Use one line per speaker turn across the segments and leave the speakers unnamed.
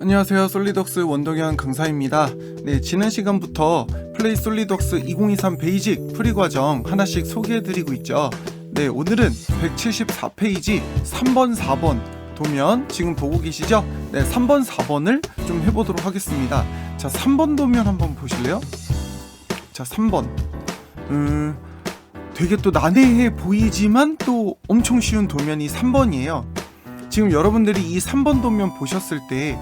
안녕하세요, 솔리덕스 원동현 강사입니다. 네, 지난 시간부터 플레이 솔리덕스 2023 베이직 프리 과정 하나씩 소개해드리고 있죠. 네, 오늘은 174페이지 3번 4번 도면 지금 보고 계시죠? 네, 3번 4번을 좀 해보도록 하겠습니다. 자, 3번 도면 한번 보실래요? 자, 3번 되게 또 난해해 보이지만 또 엄청 쉬운 도면이 3번이에요. 지금 여러분들이 이 3번 도면 보셨을 때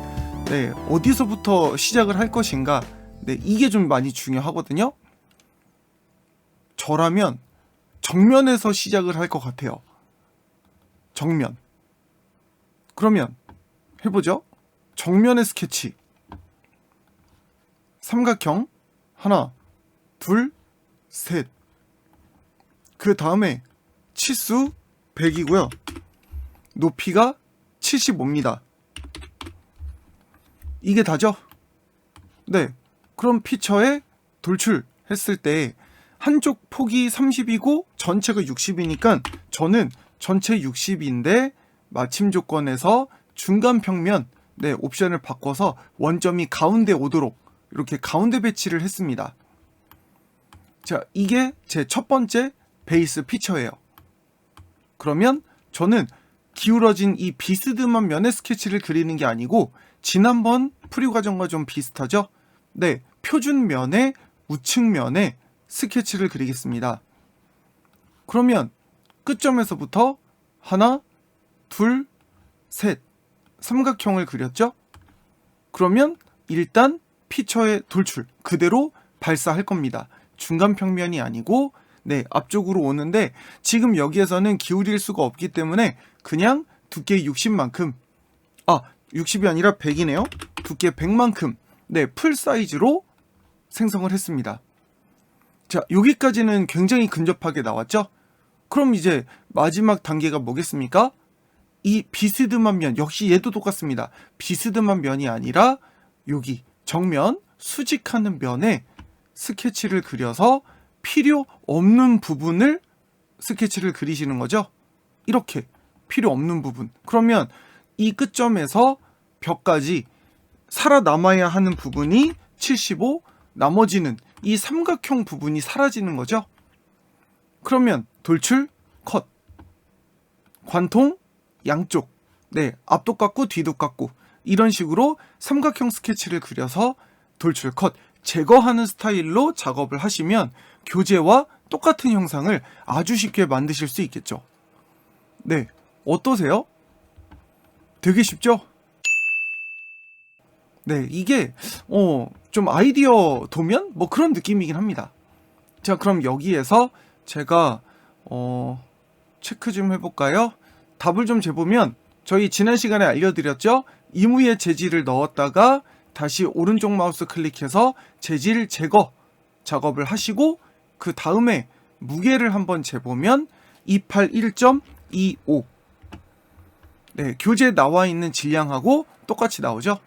네, 어디서부터 시작을 할 것인가? 네, 이게 좀 많이 중요하거든요. 저라면 정면에서 시작을 할 것 같아요. 정면. 그러면 해보죠. 정면의 스케치. 삼각형 하나, 둘, 셋. 그 다음에 치수 100이고요. 높이가 75입니다. 이게 다죠? 네. 그럼 피처에 돌출했을 때 한쪽 폭이 30이고 전체가 60이니까 저는 전체 60인데 마침 조건에서 중간 평면 네, 옵션을 바꿔서 원점이 가운데 오도록 이렇게 가운데 배치를 했습니다. 자, 이게 제 첫 번째 베이스 피처예요. 그러면 저는 기울어진 이 비스듬한 면의 스케치를 그리는 게 아니고 지난번 프리 과정과 좀 비슷하죠? 네, 표준 면의 우측면에 스케치를 그리겠습니다. 그러면 끝점에서부터 하나, 둘, 셋 삼각형을 그렸죠? 그러면 일단 피처의 돌출 그대로 발사할 겁니다. 중간 평면이 아니고 네, 앞쪽으로 오는데 지금 여기에서는 기울일 수가 없기 때문에 그냥 두께 60만큼 60이 아니라 100이네요. 두께 100만큼 네, 풀 사이즈로 생성을 했습니다. 자, 여기까지는 굉장히 근접하게 나왔죠? 그럼 이제 마지막 단계가 뭐겠습니까? 이 비스듬한 면, 역시 얘도 똑같습니다. 비스듬한 면이 아니라 여기 정면 수직하는 면에 스케치를 그려서 필요 없는 부분을 스케치를 그리시는 거죠. 이렇게 필요 없는 부분. 그러면 이 끝점에서 벽까지 살아남아야 하는 부분이 75, 나머지는 이 삼각형 부분이 사라지는 거죠. 그러면 돌출, 컷. 관통, 양쪽. 네, 앞도 깎고 뒤도 깎고 이런 식으로 삼각형 스케치를 그려서 돌출, 컷. 제거하는 스타일로 작업을 하시면 교재와 똑같은 형상을 아주 쉽게 만드실 수 있겠죠. 네, 어떠세요? 되게 쉽죠? 네, 이게 좀 아이디어 도면? 뭐 그런 느낌이긴 합니다. 자, 그럼 여기에서 제가 체크 좀 해볼까요? 답을 좀 재보면 저희 지난 시간에 알려드렸죠? 이무에 재질을 넣었다가 다시 오른쪽 마우스 클릭해서 재질 제거 작업을 하시고 그 다음에 무게를 한번 재보면 281.25 네, 교재에 나와 있는 질량하고 똑같이 나오죠.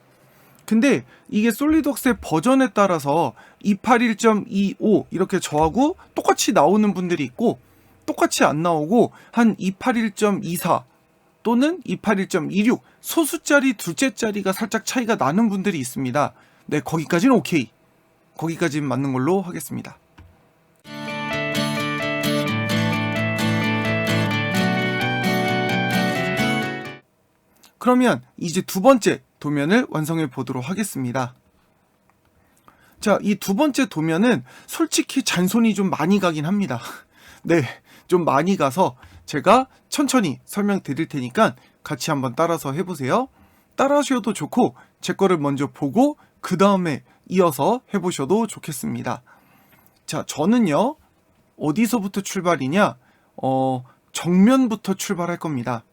근데 이게 솔리드웍스의 버전에 따라서 281.25 이렇게 저하고 똑같이 나오는 분들이 있고 똑같이 안 나오고 한 281.24 또는 281.26 소수짜리 둘째 자리가 살짝 차이가 나는 분들이 있습니다. 네, 거기까지는 오케이. 거기까지는 맞는 걸로 하겠습니다. 그러면 이제 두 번째 도면을 완성해 보도록 하겠습니다. 자, 이 두 번째 도면은 솔직히 잔손이 좀 많이 가긴 합니다. 네, 좀 많이 가서 제가 천천히 설명드릴 테니까 같이 한번 따라서 해보세요. 따라 하셔도 좋고 제 거를 먼저 보고 그 다음에 이어서 해보셔도 좋겠습니다. 자, 저는요 어디서부터 출발이냐 정면부터 출발할 겁니다.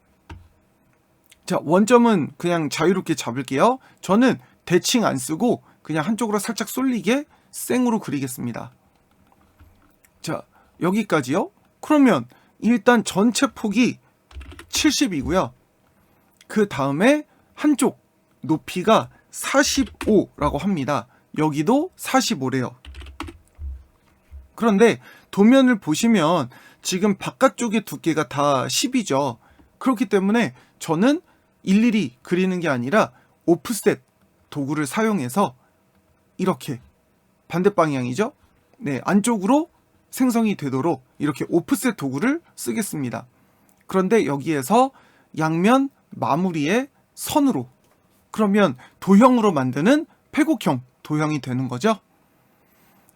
자, 원점은 그냥 자유롭게 잡을게요. 저는 대칭 안 쓰고 그냥 한쪽으로 살짝 쏠리게 생으로 그리겠습니다. 자, 여기까지요. 그러면 일단 전체 폭이 70이고요. 그 다음에 한쪽 높이가 45라고 합니다. 여기도 45래요. 그런데 도면을 보시면 지금 바깥쪽의 두께가 다 10이죠. 그렇기 때문에 저는 일일이 그리는 게 아니라 오프셋 도구를 사용해서 이렇게 반대 방향이죠? 네, 안쪽으로 생성이 되도록 이렇게 오프셋 도구를 쓰겠습니다. 그런데 여기에서 양면 마무리에 선으로, 그러면 도형으로 만드는 패곡형 도형이 되는 거죠.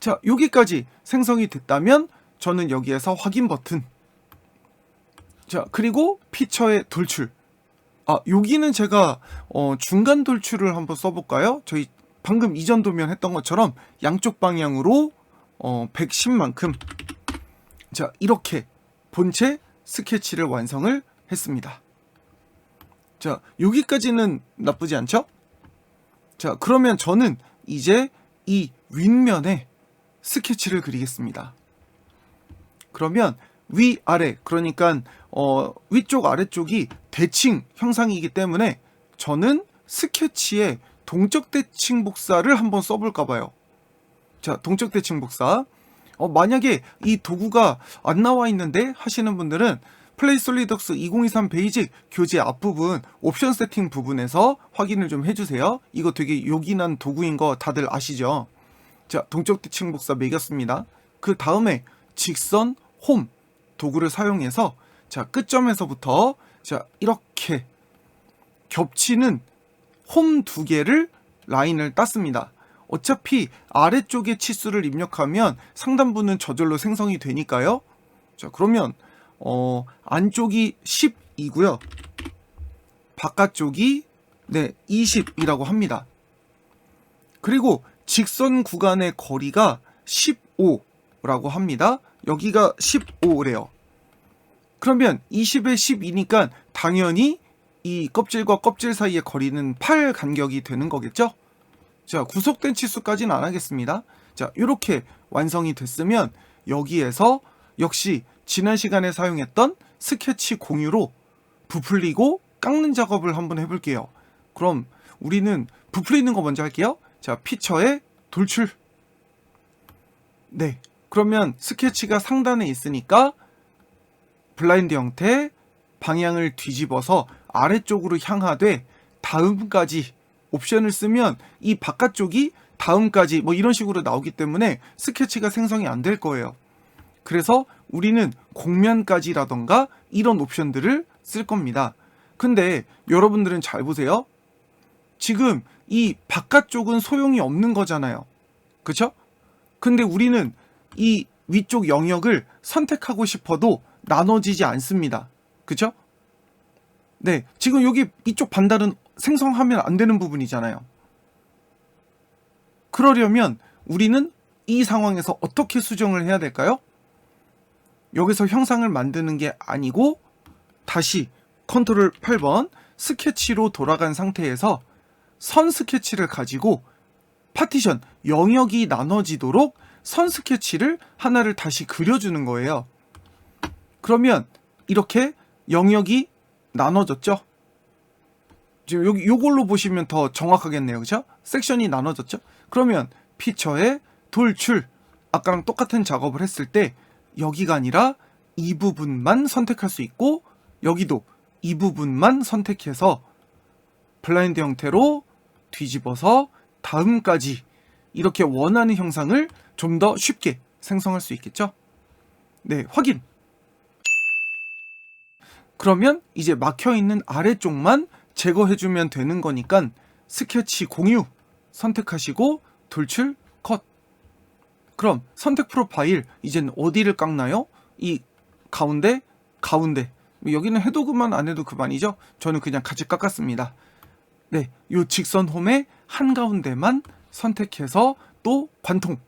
자, 여기까지 생성이 됐다면 저는 여기에서 확인 버튼. 자, 그리고 피처의 돌출. 여기는 제가 중간 돌출을 한번 써볼까요? 저희 방금 이전 도면 했던 것처럼 양쪽 방향으로 110만큼. 자, 이렇게 본체 스케치를 완성을 했습니다. 자, 여기까지는 나쁘지 않죠? 자, 그러면 저는 이제 이 윗면에 스케치를 그리겠습니다. 그러면 위아래, 그러니까 위쪽 아래쪽이 대칭 형상이기 때문에 저는 스케치에 동적 대칭 복사를 한번 써볼까 봐요. 자, 동적 대칭 복사. 만약에 이 도구가 안 나와 있는데 하시는 분들은 플레이 솔리드웍스 2023 베이직 교재 앞부분 옵션 세팅 부분에서 확인을 좀 해주세요. 이거 되게 요긴한 도구인 거 다들 아시죠? 자, 동적 대칭 복사 매겼습니다. 그 다음에 직선 홈 도구를 사용해서 자, 끝점에서부터 자, 이렇게 겹치는 홈 두 개를 라인을 땄습니다. 어차피 아래쪽에 치수를 입력하면 상단부는 저절로 생성이 되니까요. 자, 그러면 안쪽이 10이고요. 바깥쪽이 20이라고 합니다. 그리고 직선 구간의 거리가 15라고 합니다. 여기가 15래요. 그러면 20에 12니까 당연히 이 껍질과 껍질 사이의 거리는 8 간격이 되는 거겠죠? 자, 구속된 치수까지는 안 하겠습니다. 자, 이렇게 완성이 됐으면 여기에서 역시 지난 시간에 사용했던 스케치 공유로 부풀리고 깎는 작업을 한번 해볼게요. 그럼 우리는 부풀리는 거 먼저 할게요. 자, 피처의 돌출. 네, 그러면 스케치가 상단에 있으니까 블라인드 형태 방향을 뒤집어서 아래쪽으로 향하되 다음까지 옵션을 쓰면 이 바깥쪽이 다음까지 뭐 이런 식으로 나오기 때문에 스케치가 생성이 안 될 거예요. 그래서 우리는 곡면까지라던가 이런 옵션들을 쓸 겁니다. 근데 여러분들은 잘 보세요. 지금 이 바깥쪽은 소용이 없는 거잖아요. 그쵸? 근데 우리는 이 위쪽 영역을 선택하고 싶어도 나눠지지 않습니다. 그쵸? 네, 지금 여기 이쪽 반달은 생성하면 안 되는 부분이잖아요. 그러려면 우리는 이 상황에서 어떻게 수정을 해야 될까요? 여기서 형상을 만드는 게 아니고 다시 컨트롤 8번 스케치로 돌아간 상태에서 선 스케치를 가지고 파티션, 영역이 나눠지도록 선 스케치를 하나를 다시 그려주는 거예요. 그러면 이렇게 영역이 나눠졌죠? 지금 여기 요걸로 보시면 더 정확하겠네요. 그죠? 섹션이 나눠졌죠? 그러면 피처의 돌출, 아까랑 똑같은 작업을 했을 때 여기가 아니라 이 부분만 선택할 수 있고 여기도 이 부분만 선택해서 블라인드 형태로 뒤집어서 다음까지 이렇게 원하는 형상을 좀 더 쉽게 생성할 수 있겠죠? 네, 확인! 그러면 이제 막혀있는 아래쪽만 제거해주면 되는 거니까 스케치 공유 선택하시고 돌출 컷. 그럼 선택 프로파일 이제는 어디를 깎나요? 이 가운데, 가운데. 여기는 해도 그만 안 해도 그만이죠? 저는 그냥 같이 깎았습니다. 네, 요 직선 홈의 한가운데만 선택해서 또 관통.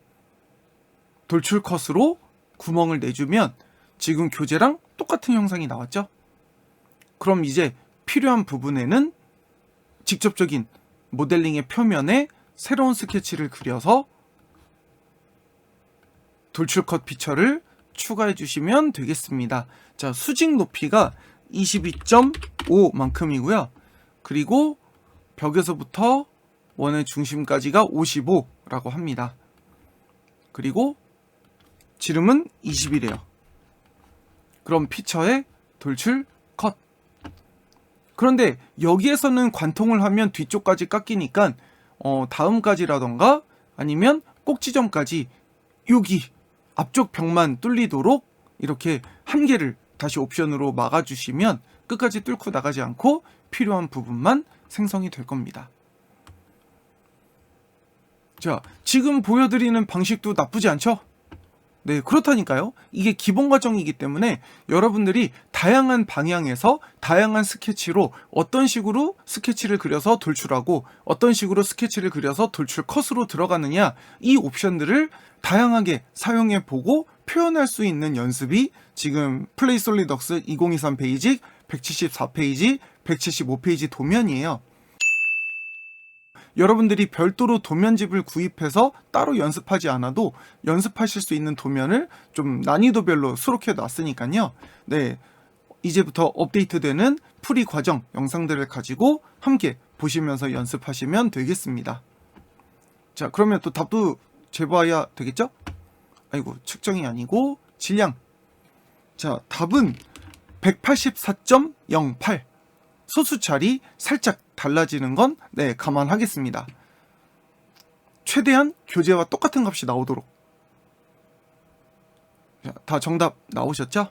돌출 컷으로 구멍을 내주면 지금 교재랑 똑같은 형상이 나왔죠? 그럼 이제 필요한 부분에는 직접적인 모델링의 표면에 새로운 스케치를 그려서 돌출 컷 피처를 추가해 주시면 되겠습니다. 자, 수직 높이가 22.5만큼이고요. 그리고 벽에서부터 원의 중심까지가 55라고 합니다. 그리고 지름은 20이래요. 그럼 피처의 돌출 컷. 그런데 여기에서는 관통을 하면 뒤쪽까지 깎이니까 다음까지라던가 아니면 꼭 지점까지 여기 앞쪽 벽만 뚫리도록 이렇게 한 개를 다시 옵션으로 막아주시면 끝까지 뚫고 나가지 않고 필요한 부분만 생성이 될 겁니다. 자, 지금 보여드리는 방식도 나쁘지 않죠? 네, 그렇다니까요. 이게 기본 과정이기 때문에 여러분들이 다양한 방향에서 다양한 스케치로 어떤 식으로 스케치를 그려서 돌출하고 어떤 식으로 스케치를 그려서 돌출 컷으로 들어가느냐, 이 옵션들을 다양하게 사용해 보고 표현할 수 있는 연습이 지금 플레이 솔리덕스 2023 베이직 174페이지, 175페이지 도면이에요. 여러분들이 별도로 도면집을 구입해서 따로 연습하지 않아도 연습하실 수 있는 도면을 좀 난이도별로 수록해 놨으니까요. 네, 이제부터 업데이트되는 풀이 과정 영상들을 가지고 함께 보시면서 연습하시면 되겠습니다. 자, 그러면 또 답도 재봐야 되겠죠? 아이고, 측정이 아니고 질량. 자, 답은 184.08. 소수찰이 살짝 달라지는 건 감안하겠습니다. 최대한 교재와 똑같은 값이 나오도록. 자, 다 정답 나오셨죠?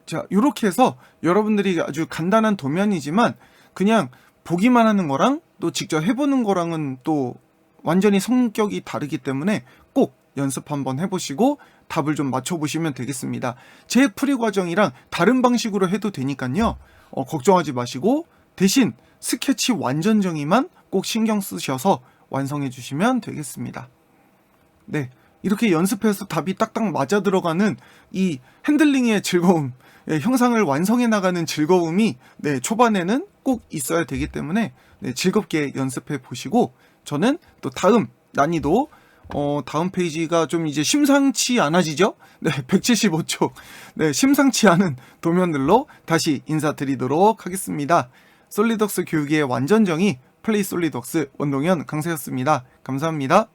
자, 이렇게 해서 여러분들이 아주 간단한 도면이지만 그냥 보기만 하는 거랑 또 직접 해보는 거랑은 또 완전히 성격이 다르기 때문에 꼭 연습 한번 해보시고 답을 좀 맞춰보시면 되겠습니다. 제 풀이 과정이랑 다른 방식으로 해도 되니까요. 걱정하지 마시고 대신 스케치 완전 정의만 꼭 신경 쓰셔서 완성해 주시면 되겠습니다. 네, 이렇게 연습해서 답이 딱딱 맞아 들어가는 이 핸들링의 즐거움, 형상을 완성해 나가는 즐거움이 초반에는 꼭 있어야 되기 때문에 즐겁게 연습해 보시고 저는 또 다음 난이도 다음 페이지가 좀 이제 심상치 않아지죠? 175쪽. 심상치 않은 도면들로 다시 인사드리도록 하겠습니다. 솔리덕스 교육의 완전 정의 플레이 솔리덕스 원동현 강사였습니다. 감사합니다.